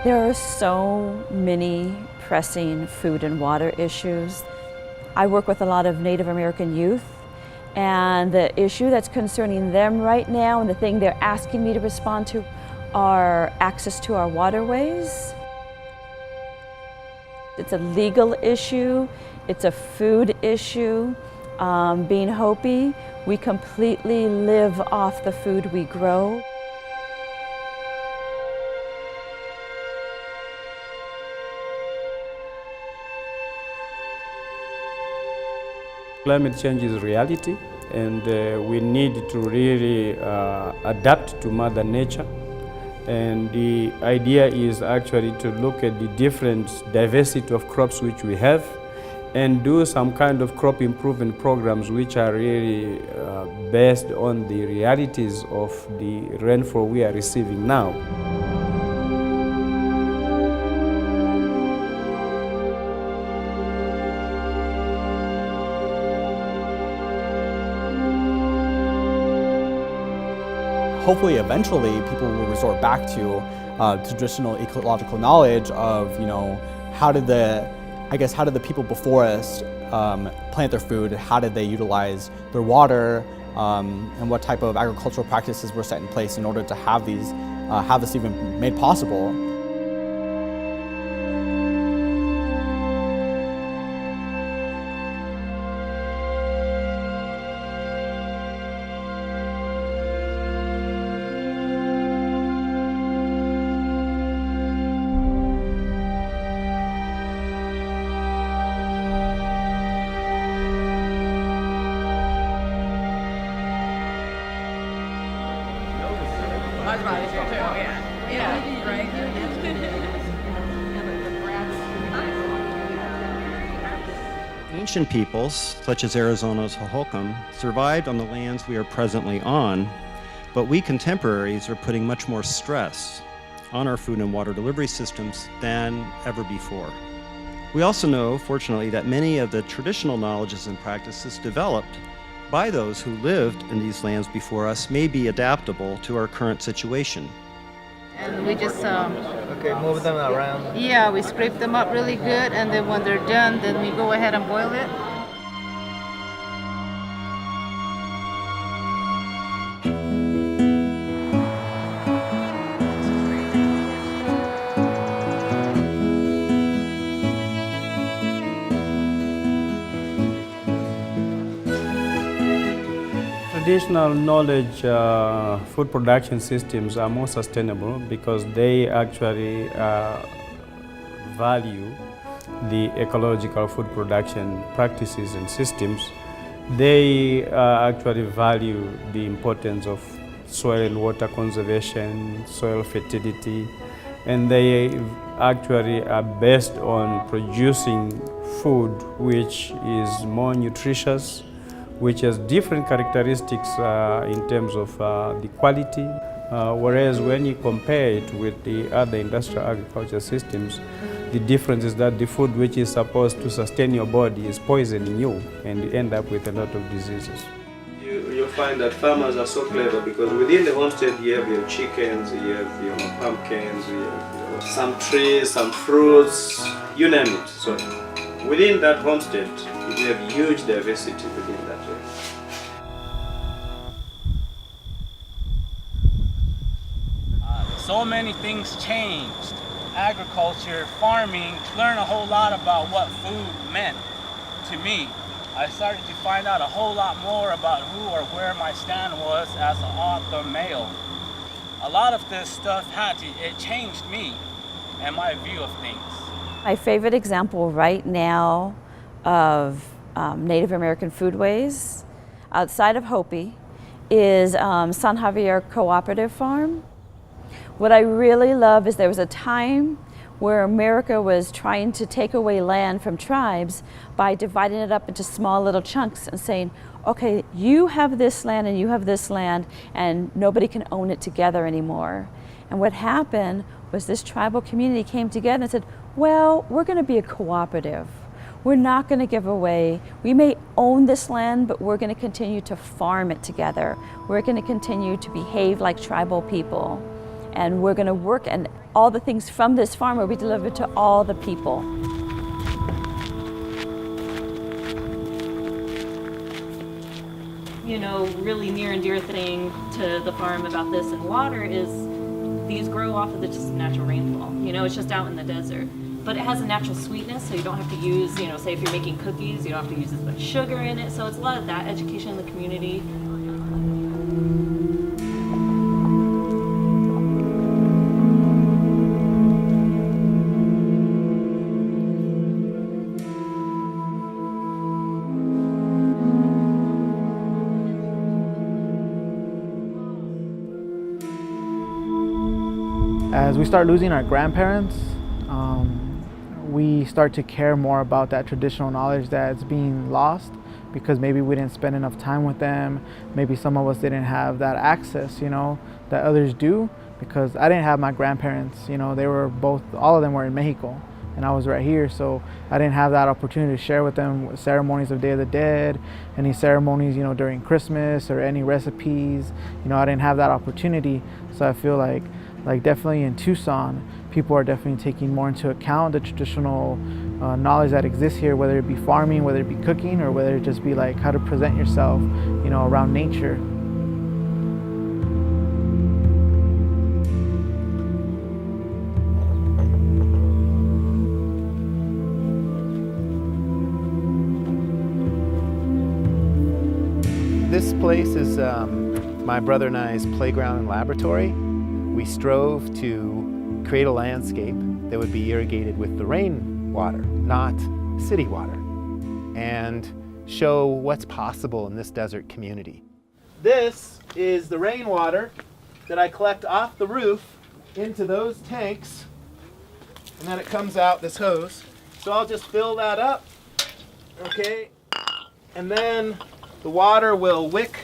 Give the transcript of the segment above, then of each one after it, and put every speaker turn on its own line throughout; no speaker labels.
There are so many pressing food and water issues. I work with a lot of Native American youth, and the issue that's concerning them right now and the thing they're asking me to respond to are access to our waterways. It's a legal issue, it's a food issue. Being Hopi, we completely live off the food we grow.
Climate change is reality, and we need to really adapt to Mother Nature. And the idea is actually to look at the different diversity of crops which we have and do some kind of crop improvement programs which are really based on the realities of the rainfall we are receiving now.
Hopefully, eventually, people will resort back to traditional ecological knowledge of, how did the people before us plant their food? How did they utilize their water? And what type of agricultural practices were set in place in order to have this even made possible?
Ancient peoples, such as Arizona's Hohokam, survived on the lands we are presently on, but we contemporaries are putting much more stress on our food and water delivery systems than ever before. We also know, fortunately, that many of the traditional knowledges and practices developed by those who lived in these lands before us may be adaptable to our current situation.
And we just
move them around.
Yeah, we scrape them up really good, and then when they're done, then we go ahead and boil it.
Traditional knowledge food production systems are more sustainable because they actually value the ecological food production practices and systems. They actually value the importance of soil and water conservation, soil fertility, and they actually are based on producing food which is more nutritious, which has different characteristics in terms of the quality, whereas when you compare it with the other industrial agriculture systems, the difference is that the food which is supposed to sustain your body is poisoning you, and you end up with a lot of diseases. You'll find that farmers are so clever because within the homestead you have your chickens, you have your pumpkins, you have some trees, some fruits, you name it. So within that homestead, you have huge diversity within that area.
So many things changed. Agriculture, farming, learn a whole lot about what food meant to me. I started to find out a whole lot more about who or where my stand was as an author male. A lot of this stuff it changed me and my view of things.
My favorite example right now of Native American foodways outside of Hopi is San Javier Cooperative Farm. What I really love is there was a time where America was trying to take away land from tribes by dividing it up into small little chunks and saying, okay, you have this land and you have this land, and nobody can own it together anymore. And what happened was this tribal community came together and said, well, we're going to be a cooperative. We're not going to give away. We may own this land, but we're going to continue to farm it together. We're going to continue to behave like tribal people. And we're going to work, and all the things from this farm will be delivered to all the people.
You know, really near and dear thing to the farm about this and water is these grow off of the just natural rainfall. You know, it's just out in the desert. But it has a natural sweetness, so you don't have to use, you know, say if you're making cookies, you don't have to use as much sugar in it. So it's a lot of that education in the community.
As we start losing our grandparents, we start to care more about that traditional knowledge that's being lost because maybe we didn't spend enough time with them. Maybe some of us didn't have that access, you know, that others do, because I didn't have my grandparents, you know, they were both, all of them were in Mexico and I was right here. So I didn't have that opportunity to share with them ceremonies of Day of the Dead, any ceremonies, you know, during Christmas or any recipes, you know, I didn't have that opportunity. So I feel like definitely in Tucson, people are definitely taking more into account the traditional knowledge that exists here, whether it be farming, whether it be cooking, or whether it just be like how to present yourself, you know, around nature.
This place is my brother and I's playground and laboratory. We strove to create a landscape that would be irrigated with the rainwater, not city water, and show what's possible in this desert community.
This is the rainwater that I collect off the roof into those tanks, and then it comes out this hose. So I'll just fill that up, okay? And then the water will wick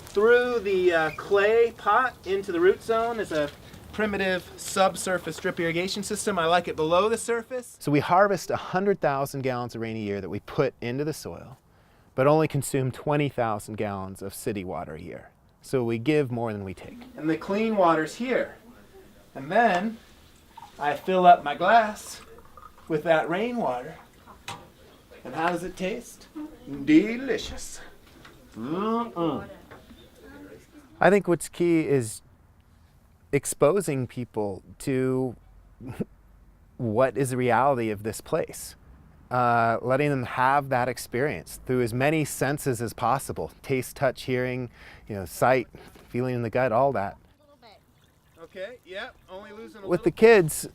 through the clay pot into the root zone as a primitive subsurface drip irrigation system. I like it below the surface.
So we harvest 100,000 gallons of rain a year that we put into the soil, but only consume 20,000 gallons of city water a year. So we give more than we take.
And the clean water's here. And then I fill up my glass with that rainwater. And how does it taste? Delicious.
I think what's key is exposing people to what is the reality of this place. Letting them have that experience through as many senses as possible. Taste, touch, hearing, you know, sight, feeling in the gut, all that.
Okay, yeah, only losing a
With the kids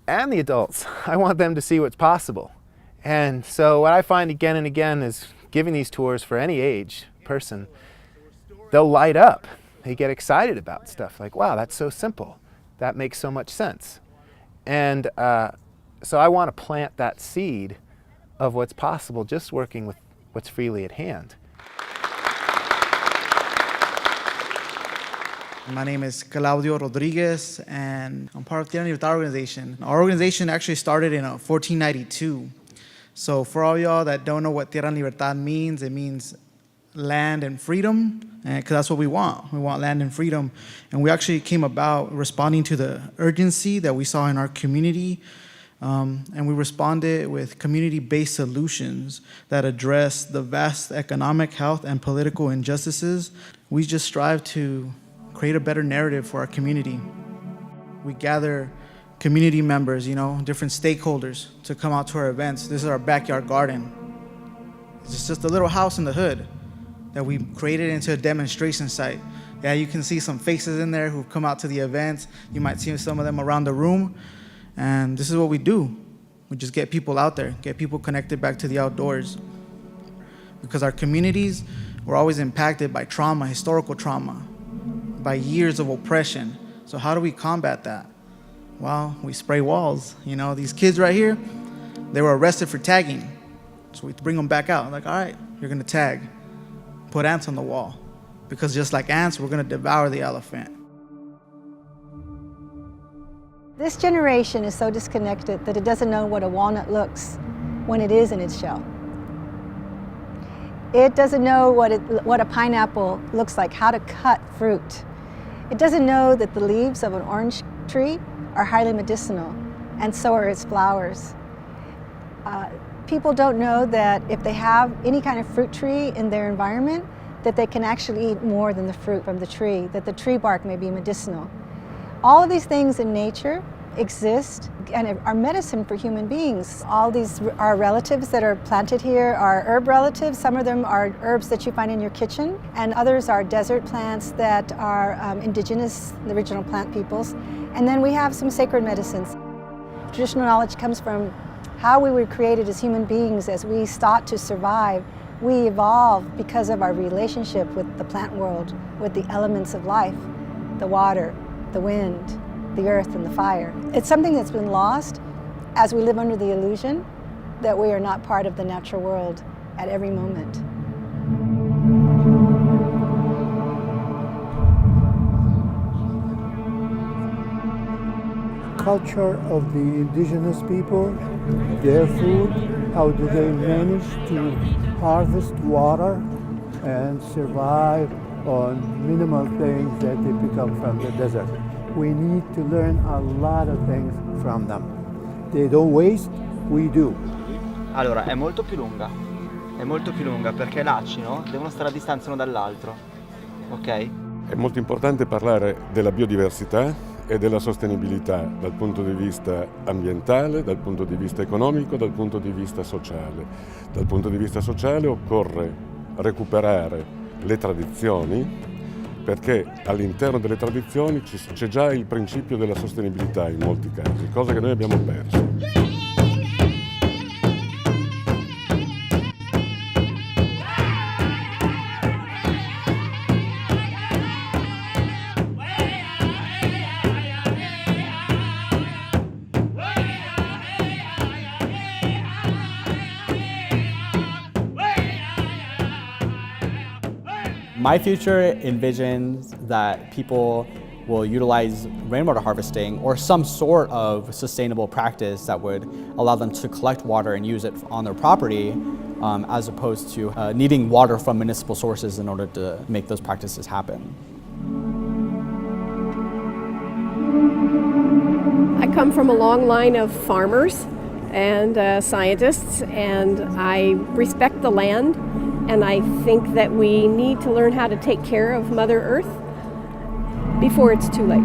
and the adults, I want them to see what's possible. And so what I find again and again is giving these tours for any age person, they'll light up. They get excited about stuff like, wow, that's so simple. That makes so much sense. And so I want to plant that seed of what's possible just working with what's freely at hand.
My name is Claudio Rodriguez, and I'm part of the Tierra Libertad organization. Our organization actually started in 1492. So for all y'all that don't know what Tierra Libertad means, it means land and freedom, because that's what we want. We want land and freedom. And we actually came about responding to the urgency that we saw in our community. And we responded with community-based solutions that address the vast economic, health, and political injustices. We just strive to create a better narrative for our community. We gather community members, you know, different stakeholders to come out to our events. This is our backyard garden. It's just a little house in the hood that we created into a demonstration site. Yeah, you can see some faces in there who've come out to the events. You might see some of them around the room. And this is what we do. We just get people out there, get people connected back to the outdoors. Because our communities were always impacted by trauma, historical trauma, by years of oppression. So how do we combat that? Well, we spray walls. You know, these kids right here, they were arrested for tagging. So we bring them back out. Like, all right, you're gonna tag. Put ants on the wall. Because just like ants, we're gonna devour the elephant.
This generation is so disconnected that it doesn't know what a walnut looks when it is in its shell. It doesn't know what a pineapple looks like, how to cut fruit. It doesn't know that the leaves of an orange tree are highly medicinal, and so are its flowers. People don't know that if they have any kind of fruit tree in their environment, that they can actually eat more than the fruit from the tree, that the tree bark may be medicinal. All of these things in nature exist and are medicine for human beings. All these are relatives that are planted here are herb relatives. Some of them are herbs that you find in your kitchen, and others are desert plants that are indigenous, the original plant peoples. And then we have some sacred medicines. Traditional knowledge comes from how we were created as human beings. As we sought to survive, we evolved because of our relationship with the plant world, with the elements of life, the water, the wind, the earth, and the fire. It's something that's been lost as we live under the illusion that we are not part of the natural world at every moment.
Culture of the indigenous people, their food, how do they manage to harvest water and survive on minimal things that they pick up from the desert. We need to learn a lot of things from them. They don't waste, we do.
Allora, è molto più lunga perché i lacci, no? Devono stare a distanza uno dall'altro, ok?
È molto importante parlare della biodiversità e della sostenibilità dal punto di vista ambientale, dal punto di vista economico, dal punto di vista sociale. Dal punto di vista sociale occorre recuperare le tradizioni, perché all'interno delle tradizioni c'è già il principio della sostenibilità in molti casi, cosa che noi abbiamo perso.
My future envisions that people will utilize rainwater harvesting or some sort of sustainable practice that would allow them to collect water and use it on their property, as opposed to needing water from municipal sources in order to make those practices happen.
I come from a long line of farmers and scientists, and I respect the land. And I think that we need to learn how to take care of Mother Earth before it's too late.